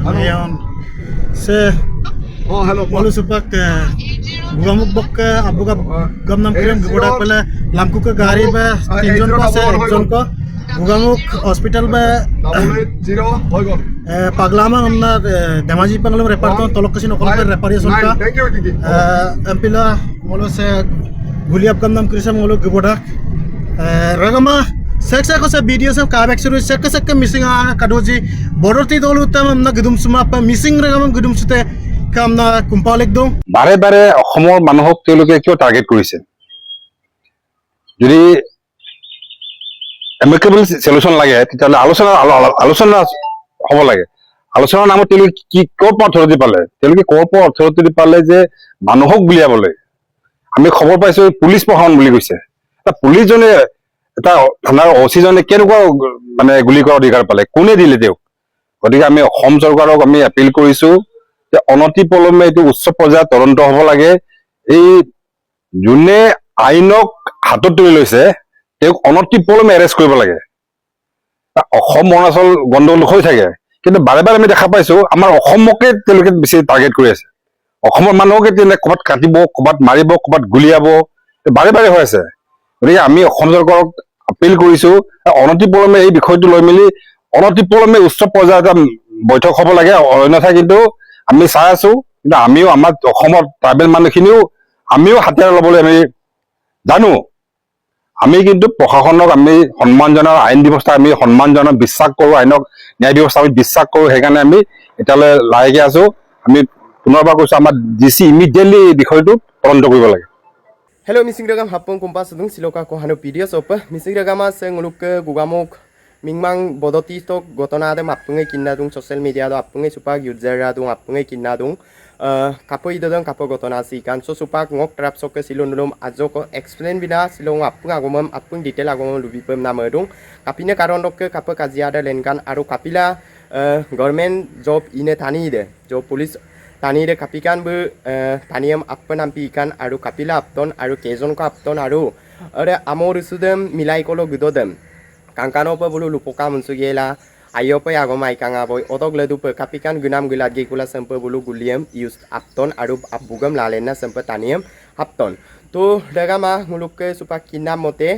Ngayon, hello. Mulu supak gugamuk bok abu gamnam kirim gudak pala lamku ke gari ba 3 জন ko se 1 জন ko gugamuk hospital ba 880 হৈ গ'ল paglama amna damaji panglam repair ko tolok kasin okol per reparation ka thank you didi ampila mulu se guliap gamnam kirisam mulu gubodak ragama sek sek se video se kabek suru sek sek missing a kadoji boroti dolu tam amna gudum suma pa missing ragama gudum sute কামনা কুম্পাল একদম বাৰে বাৰে অসমৰ মানুহক তেওঁলোকে কিয় target কৰিছে যদি এমিকেবল সলিউশন লাগে তেতিয়াহ'লে আলোচনা হ'ব লাগে আলোচনাৰ নামত তেওঁলোকে কি ক'ৰ পৰা অথৰিটি পালে তেওঁলোকে ক'ৰ পৰা অথৰিটি পালে যে মানুহক গুলিয়াবলৈ আমি খবৰ পাইছো পুলিচ প্ৰশাসন বুলি কৈছে এটা পুলিচজনে এটা থানাৰ অচিজনে কেনেকুৱা মানে গুলি কৰাৰ অধিকাৰ পালে কোনে দিলে তেওঁক গতিকে আমি অসম চৰকাৰক আমি এপিল কৰিছো অনতি পলমে এইটো উচ্চ পৰ্যায়ত তদন্ত হ'ব লাগে এই যোনে আইনক হাতত তুলি লৈছে তেওঁক অনতি পলমে এৰেষ্ট কৰিব লাগে অসম অৰুণাচল গণ্ডগোল হৈ থাকে কিন্তু বাৰে বাৰে আমি দেখা পাইছো আমাৰ অসমকে তেওঁলোকে বেছি টাৰ্গেট কৰি আছে অসমৰ মানুহকে তেনে ক'ৰবাত কাটিব ক'ৰবাত মাৰিব ক'ৰবাত গুলিয়াব বাৰে বাৰে হৈ আছে গতিকে আমি অসম চৰকাৰক আপিল কৰিছো অনতি পলমে এই বিষয়টো লৈ মেলি অনতি পলমে উচ্চ পৰ্যায়ত বৈঠক হ'ব লাগে অন্যথা কিন্তু আমি চাই আছো কিন্তু আমিও আমাৰ অসমৰ ট্ৰাইবেল মানুহখিনিও আমিও হাতিয়াৰ ল'বলৈ আমি জানো আমি কিন্তু প্ৰশাসনক আমি সন্মান জনাওঁ আইন ব্যৱস্থা আমি সন্মান জনাওঁ বিশ্বাস কৰোঁ আইনক ন্যায় ব্যৱস্থা আমি বিশ্বাস কৰোঁ সেইকাৰণে আমি এতিয়ালৈ লাহেকৈ আছো আমি পুনৰবাৰ কৈছো আমাৰ ডিচি ইমিডিয়েটলি এই বিষয়টো তদন্ত কৰিব লাগে Hello, Missing Ragam Hapong Kumpas Dung Siloka Kohano videos op Missing Ragama Senguluk Gugamuk Mingmang Bodoti Stok Gotonade Mapunge Kinadung social media do Apunge Supak Yudzera Dung Apunge Kinadung Kapo Idodong Kapo Gotonasi kan so Supak Ngok Trap Soke Silonum Azoko explain bina Silong Apung Agomam Apung detail Agomam Lubipem Namadung Kapine Karondok Kapo Kaziada Lenkan Aru Kapila government job ine Tanide Jo police Tanire kapikan bu taniyam appan ampi ikan aru kapila apton aru kejon ko apton aru are amor isudem milai kolo gudodem kankano pa bulu lupoka munsugela ayo pa agoma ikanga boy odog ledu pa kapikan gunam gulat ge kula sempe bulu guliam use apton aru abugam lalena sempe taniyam apton to dagama mulukke supak kinam mote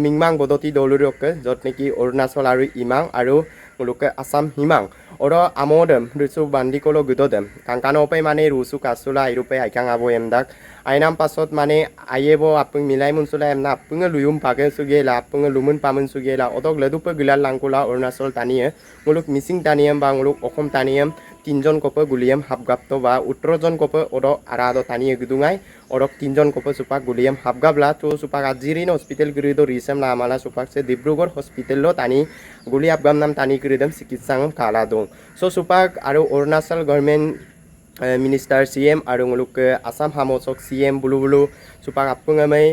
mingmang bodoti dolurokke jotneki Arunachal aru imang aru mulukke Assam himang oro amodem rusu bandikolo gudodem kankano pe mane rusu kasula irupe aikang abo emdak ainam pasot mane ayebo apung milai munsula emna apung luyum page sugela apung lumun pamun sugela odok ledupe gulal langkula Arunachal taniye muluk missing taniyam ba muluk okom taniyam 3 John kope guliam habgapto ba 18 John kope odo arado taniye gudungai orok 3 John kope supak guliam habgabla to supak ajirin hospital grido risem na amala supak se Dibrugor hospital lo tani guli abgam nam tani gridam sikitsang kala dong so supak aru Arunachal government minister CM aru muluk Assam hamosok CM bulu bulu supak apungamai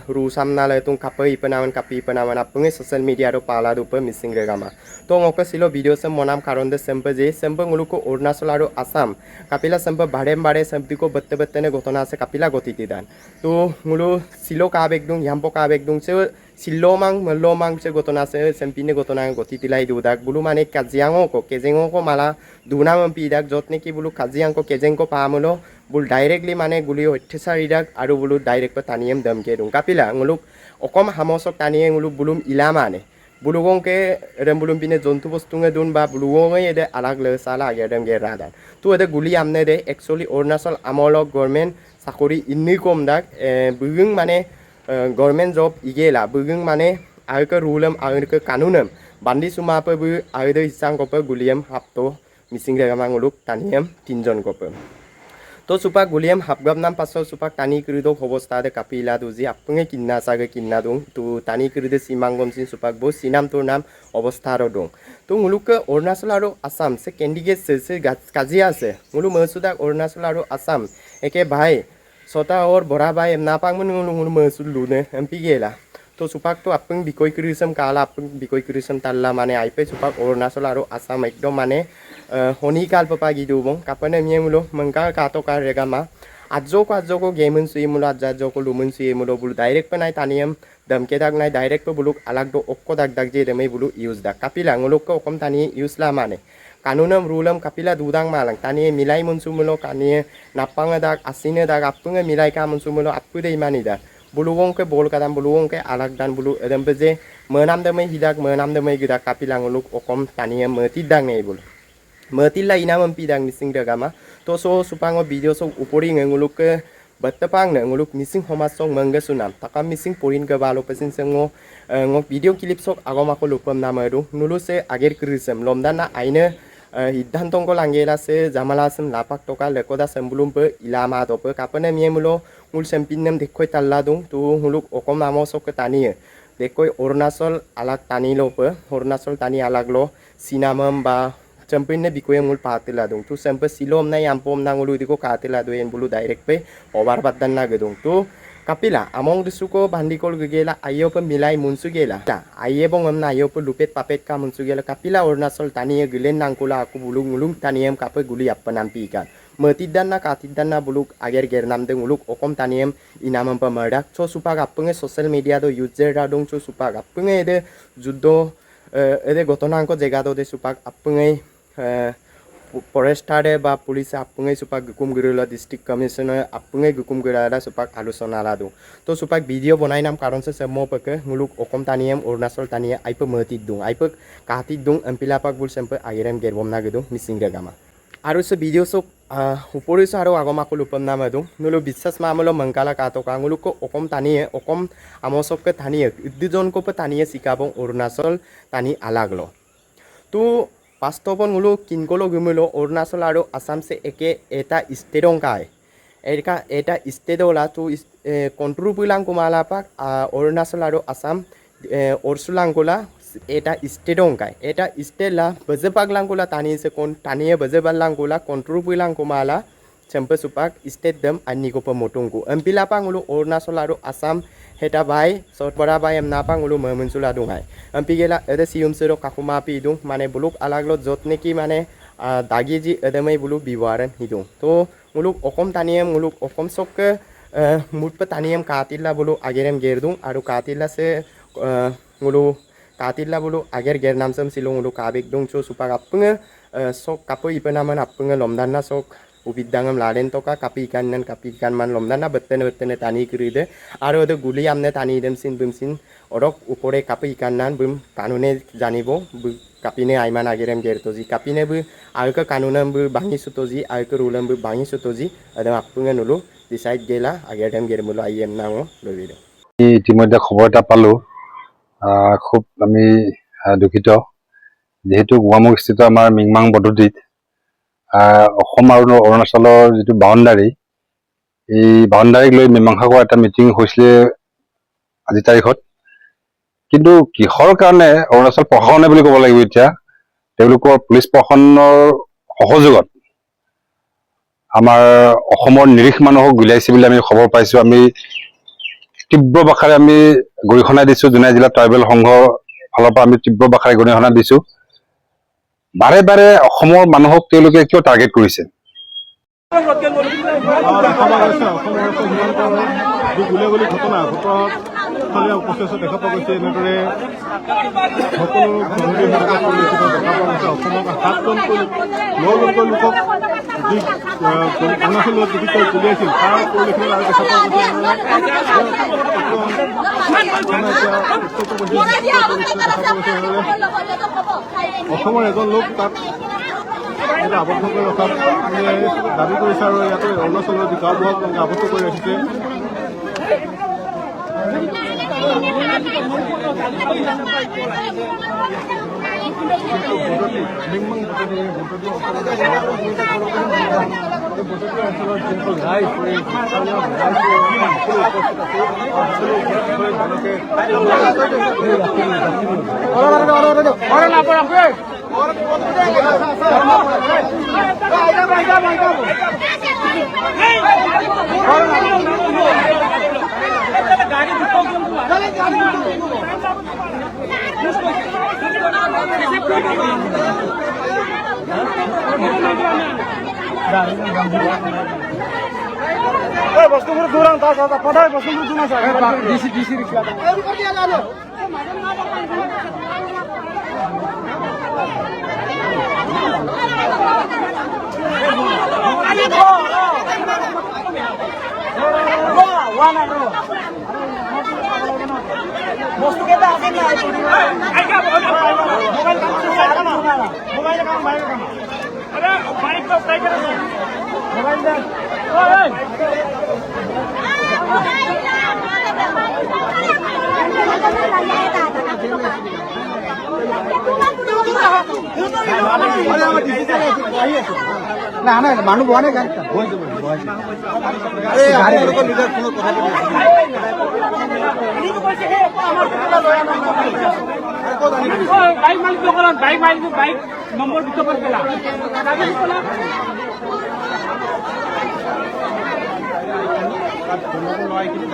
rusam nala tung kapi penaman apunge social media ro pala dupe missing regama to ngoke silo video sem monam karon de sempe je sempe nguluko Arunachal aru Assam kapila sempe bare sempi ko bette ne gotona ase kapila gotiti dan to ngulu silo ka bekdung yampo ka bekdung se silomang se gotona se sempi ne gotona gotiti lai dudak bulu mane kajiango ko kejengo ko mala dunam pidak jotne ki bulu kajiang ko kejeng ko pamulo bul directly mane guli hottesari dak aru bulu direct pa taniem damke dung kapila nguluk okom hamosok taniye nguluk bulum ilamane bulugong ke rembulum pine jontu bostunge dun ba bulugong ede alag le sala agedem ge radan tu ede guli amne de actually Arunachal amolok government sakori inni kom dak bugung mane government job igela bugung mane ayke rulem ayke kanunam bandi suma pe bu ayde hisang ko pe guliam hapto missing regama nguluk taniem 3 John kope to supak guliam habgam nam paso supak tani krido hobosta de kapila duji apunge kinna sage kinna dung tu tani kride simangom sin supak bo sinam tur nam obostha ro dung to nguluke Arunachal aru Assam se candidate se kaji ase ngulu mersudak Arunachal aru Assam eke bhai sota or bora bhai napang mun ngulu mersul lune MP gela to supak to apung bikoi krisam kala apung bikoi krisam talla mane aipe supak Arunachal aru Assam ekdom mane honi kal papa gidubong kapane miemulo mengka kato ka regama ajo ko gemun sui mulo ajo ko lumun sui mulo bulu direct panai taniyam damke dak nai direct pe buluk alag do okko dak je demai bulu use dak kapila nguluk ko okom tani use la mane kanunam rulam kapila dudang malang tani milai munsumulo kani napanga dak asine dak apunga milai ka munsumulo apude imani dak buluwong ke bol kadam buluwong ke alak dan bulu edem beje menam damai hidak menam damai gidak kapila nguluk okom tani meti dang nei bulu meti la ina mempidang mising dagama to so supango video so upori nguluk ke batapang na nguluk missing homasong mangga sunam taka missing porin ke balo pesin sengo ngok video clip sok agoma ko lupam namaru nulu se ager krisem lomdana aine hiddantong ko langela se jamalasem lapak toka lekoda sembulum pe ilama to pe kapane miemulo ngul sempinnem dekhoi talladung tu nguluk okom namo sok ke tani dekhoi Arunachal alak tani lo pe Arunachal tani alak lo sinamam ba Campurnya bikoy ngul patila dong tu sampai silom na yampom na ngulu diko katila do en bulu direct pe obar badan na gedong tu kapila among disuko bandikol gegela ayo pe milai munsu gela ta aye bong amna ayo pe lupet papet ka munsu gela kapila Arunachal tani gelen nangkula aku bulu ngulung taniem kape guli appanampi ikan metidan na katidan na buluk ager gernam de nguluk okom taniem inamam pemadak cho supak apenge social media do user radong cho supak apenge de juddo ede gotonangko jegado de supak apenge forestare ba police apungai supak gukum gerila district commissioner apungai gukum gerila supak alusona ladu to supak video bonai nam karon se semo peke nguluk okom taniem Arunachal tania aipe meti dung aipe kahti dung empilapak bul sempe agerem gerbom na gedung missing gama aru se video sok upori se aru agoma ko lupam na madung nulu bisas mamulo mangkala kato ka nguluk ko okom tanie okom amosok ke tanie idjon ko pe tanie sikabong Arunachal tani alaglo tu Pastopon ngulu kinkolo gumulo Arunachal aru Assam se eke eta istedong kai eta istedola tu kontribulang kumalapak Arunachal aru Assam orsulangkola eta istedong kai eta istela bejepaglang tani se kon tani bejebalangkola kontribulang kumala sempe supak istedem ani ko pemotongku empilapa ngulu Arunachal aru Assam heta bai sot bora bai em napa ngulu memunsula dungai ampigela ede sium sero kakuma pidung mane buluk alaglo jotne ki mane dagiji edemai buluk biwaran hidung to nguluk okom taniem nguluk okom sok mutpe taniem katilla buluk agerem gerdung aru katilla se ngulu katilla buluk ager gernam sem silung ngulu kabik dung cho supak apnge sok kapo ipenaman apnge lomdanna sok ubidangam lalen toka kapi ikan man lomdana bettene tani kiride aro de guli amne tani dem sin bumsin orok upore kapi ikan nan bum kanune janibo kapine aiman agerem gertoji kapine bu alka kanunam bu bangi sutoji alka rulam bu bangi sutoji ada apunga nulu decide gela agerem germulo ayem nango lobido ইতিমধ্যে খবৰ এটা পালো খুব আমি দুখিত যেহেতু গুৱামুখ স্থিত আমাৰ মিংমাং বদতিত অসম আৰু অৰুণাচলৰ যিটো বাউণ্ডাৰী এই বাউণ্ডাৰীক লৈ মীমাংসা কৰা এটা মিটিং হৈছিলে আজি তাৰিখত কিন্তু কিহৰ কাৰণে অৰুণাচল প্ৰশাসনে বুলি ক'ব লাগিব এতিয়া তেওঁলোকৰ পুলিচ প্ৰশাসনৰ সহযোগত আমাৰ অসমৰ নিৰীহ মানুহক গুলিয়াইছে বুলি আমি খবৰ পাইছো আমি তীব্ৰ ভাষাৰে আমি গৰিহণা দিছো জোনাই জিলা ট্ৰাইবেল সংঘৰ ফালৰ পৰা আমি তীব্ৰ ভাষাৰে গৰিহণা দিছো বাৰে বাৰে অসমৰ মানুহক তেওঁলোকে কিয় টাৰ্গেট কৰিছে গুলিয়াগুলি ঘটনা ঘটনাস্থলীয় উপস্থিত দেখা পোৱা গৈছে এনেদৰে সকলো দেখা পোৱা গৈছে অসমৰ 7জনকৈ 9জনকৈ লোকক যি অৰুণাচলত যিকৈ গুলিয়াইছিল তাৰ পৰিলক্ষিত আৰু দেখা পোৱা গৈছে অসমৰ এজন লোক তাত আবদ্ধ কৰি ৰখাত দাবী কৰিছে আৰু ইয়াতে অৰুণাচলৰ যি গাঁওবুঢ়াক আবদ্ধ কৰি ৰাখিছে বস্তুবোৰ দূৰাং তাৰ পঠাই বস্তুবোৰ দূৰ আছে ডিসি ৰিক্সা মানুহ বহা নাই গাড়ী বাইক মালিক বাইক নম্বৰ দুটা পৰ পেলা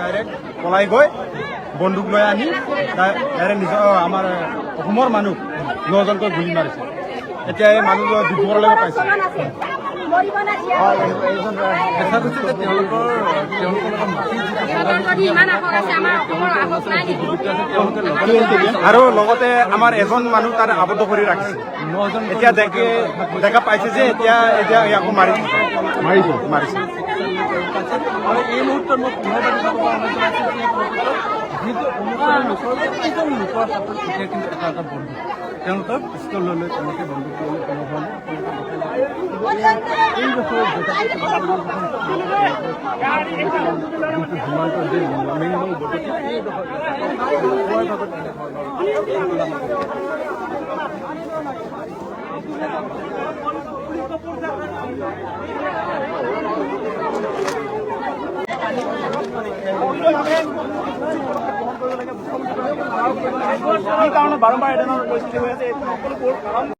ডাইৰেক্ট পলাই গৈ বন্দুক লৈ আনি ডাইৰেক্ট নিজৰ আমাৰ অসমৰ মানুহ 9জনকৈ গুলি মাৰিছে এতিয়া এই মানুহ দুপৰলৈকে পাইছে আৰু লগতে আমাৰ এজন মানুহ তাত আবদ্ধ কৰি ৰাখিছে এতিয়া দেখা পাইছে যে এতিয়া ইয়াকো মাৰিছে আৰু এই মুহূৰ্তত মই যিটো লোকৰ হাতত এতিয়া কিন্তু এটা বন্ধু তেওঁলোকে পিষ্টল লৈ তেওঁলোকে বন্ধুক লৈ এই বছৰ বাৰম্বাৰ এদিনৰ পৰিস্থিতি হৈ আছে